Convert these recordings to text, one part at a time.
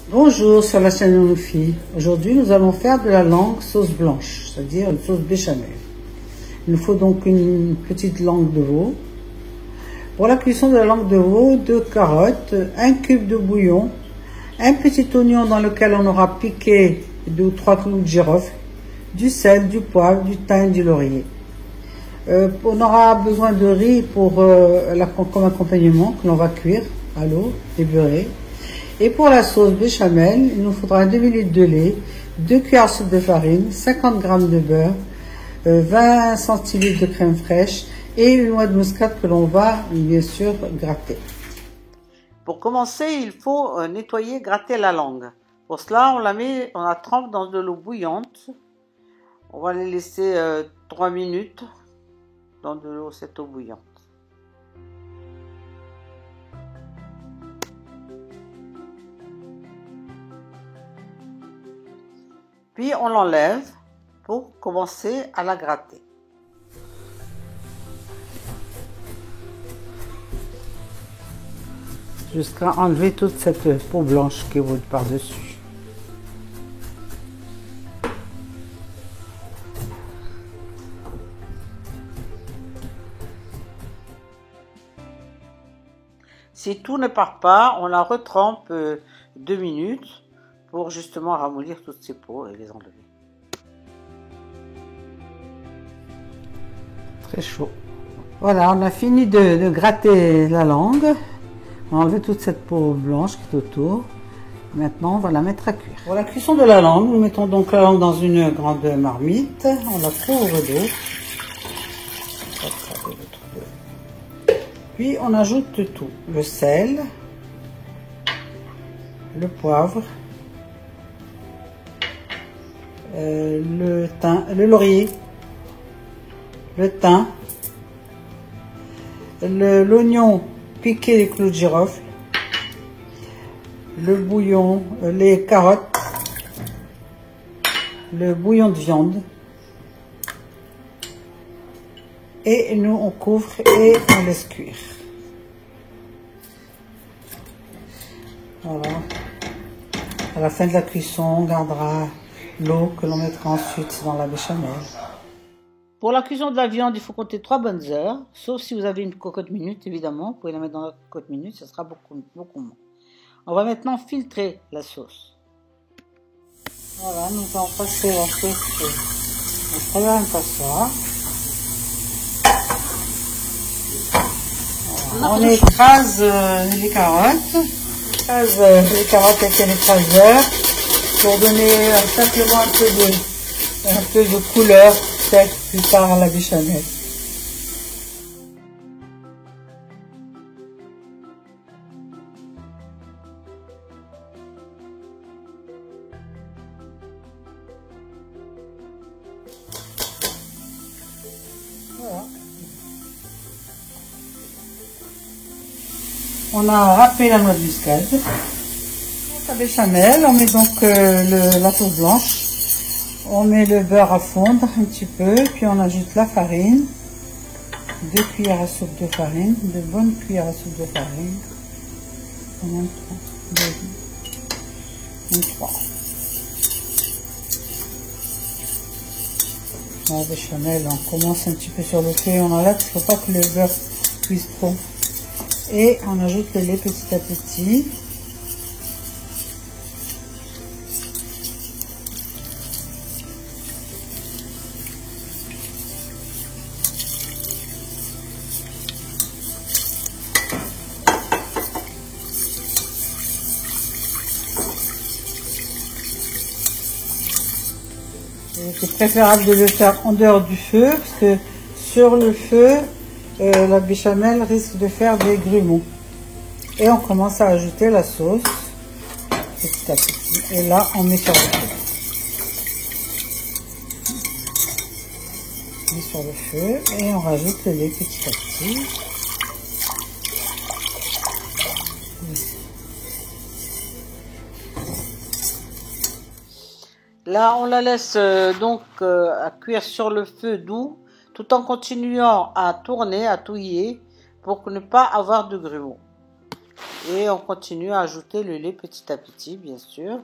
Bonjour sur la chaîne Noufi. Aujourd'hui, nous allons faire de la langue sauce blanche, c'est-à-dire une sauce béchamel. Il nous faut donc une petite langue de veau. Pour la cuisson de la langue de veau, 2 carottes, 1 cube de bouillon, un petit oignon dans lequel on aura piqué 2 ou 3 clous de girofle, du sel, du poivre, du thym et du laurier. On aura besoin de riz comme accompagnement que l'on va cuire à l'eau et beurrer. Et pour la sauce béchamel, il nous faudra 1 demi-litre de lait, 2 cuillères à soupe de farine, 50 g de beurre, 20 centilitres de crème fraîche et une noix de muscade que l'on va bien sûr gratter. Pour commencer, il faut nettoyer, gratter la langue. Pour cela, on la trempe dans de l'eau bouillante. On va les laisser 3 minutes dans cette eau bouillante. Puis on l'enlève pour commencer à la gratter. Jusqu'à enlever toute cette peau blanche qui est par-dessus. Si tout ne part pas, on la retrempe 2 minutes pour justement ramollir toutes ces peaux et les enlever. Très chaud. Voilà, on a fini de gratter la langue. On a enlevé toute cette peau blanche qui est autour. Maintenant, on va la mettre à cuire. Pour la cuisson de la langue, nous mettons donc la langue dans une grande marmite. On la couvre d'eau. Puis on ajoute tout. Le sel, le poivre, le thym, le laurier, le thym, l'oignon piqué, les clous de girofle, le bouillon, les carottes, le bouillon de viande. Et nous on couvre et on laisse cuire. Voilà. À la fin de la cuisson, on gardera l'eau que l'on mettra ensuite dans la béchamel. Pour la cuisson de la viande, il faut compter 3 bonnes heures, sauf si vous avez une cocotte minute, évidemment. Vous pouvez la mettre dans la cocotte minute, ça sera beaucoup moins. On va maintenant filtrer la sauce. Voilà, nous allons passer la sauce à travers un passoire. Voilà. On écrase les carottes. Les carottes avec un écraseur pour donner simplement un peu de couleur plus tard à la béchamel. Voilà. On a râpé la noix de muscade. La béchamel, on met donc la sauce blanche. On met le beurre à fondre un petit peu, puis on ajoute la farine, 2 cuillères à soupe de farine, de bonnes cuillères à soupe de farine, 3. La béchamel, on commence un petit peu sur le feu, on enlève, il ne faut pas que le beurre cuise trop. Et on ajoute le lait petit à petit. C'est préférable de le faire en dehors du feu, parce que sur le feu, la béchamel risque de faire des grumeaux. Et on commence à ajouter la sauce petit à petit. Et là, on met sur le feu. On met sur le feu et on rajoute le lait petit à petit. Là, on la laisse à cuire sur le feu doux, tout en continuant à tourner, à touiller, pour ne pas avoir de grumeaux. Et on continue à ajouter le lait petit à petit, bien sûr.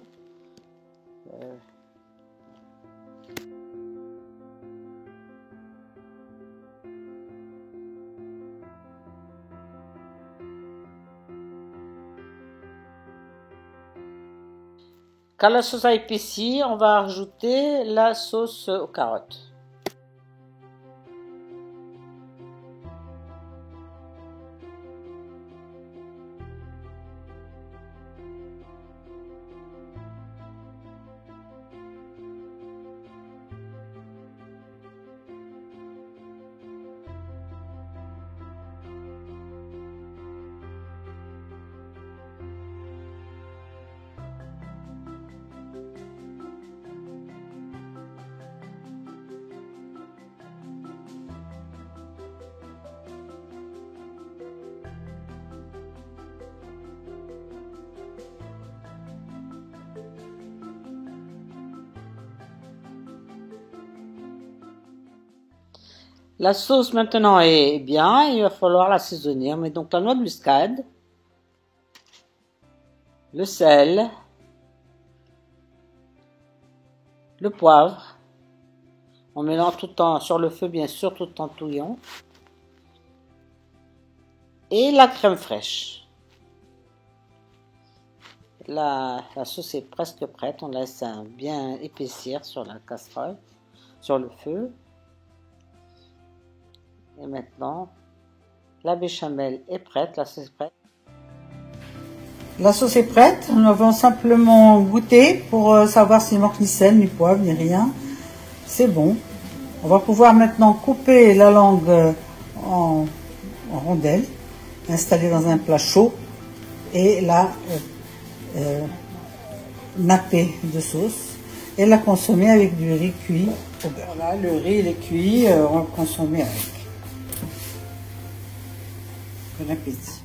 Quand la sauce a épaissi, on va rajouter la sauce aux carottes. La sauce maintenant est bien, il va falloir l'assaisonner. On met donc la noix de muscade, le sel, le poivre. On mélange tout le temps sur le feu, bien sûr, tout en touillant. Et la crème fraîche. La sauce est presque prête, on laisse bien épaissir sur la casserole, sur le feu. Et maintenant, la béchamel est prête, la sauce est prête. La sauce est prête, nous avons simplement goûté pour savoir s'il manque ni sel, ni poivre, ni rien. C'est bon. On va pouvoir maintenant couper la langue en rondelles, l'installer dans un plat chaud et la napper de sauce et la consommer avec du riz cuit au beurre. Voilà, le riz il est cuit, on va le consommer avec. Bon appétit.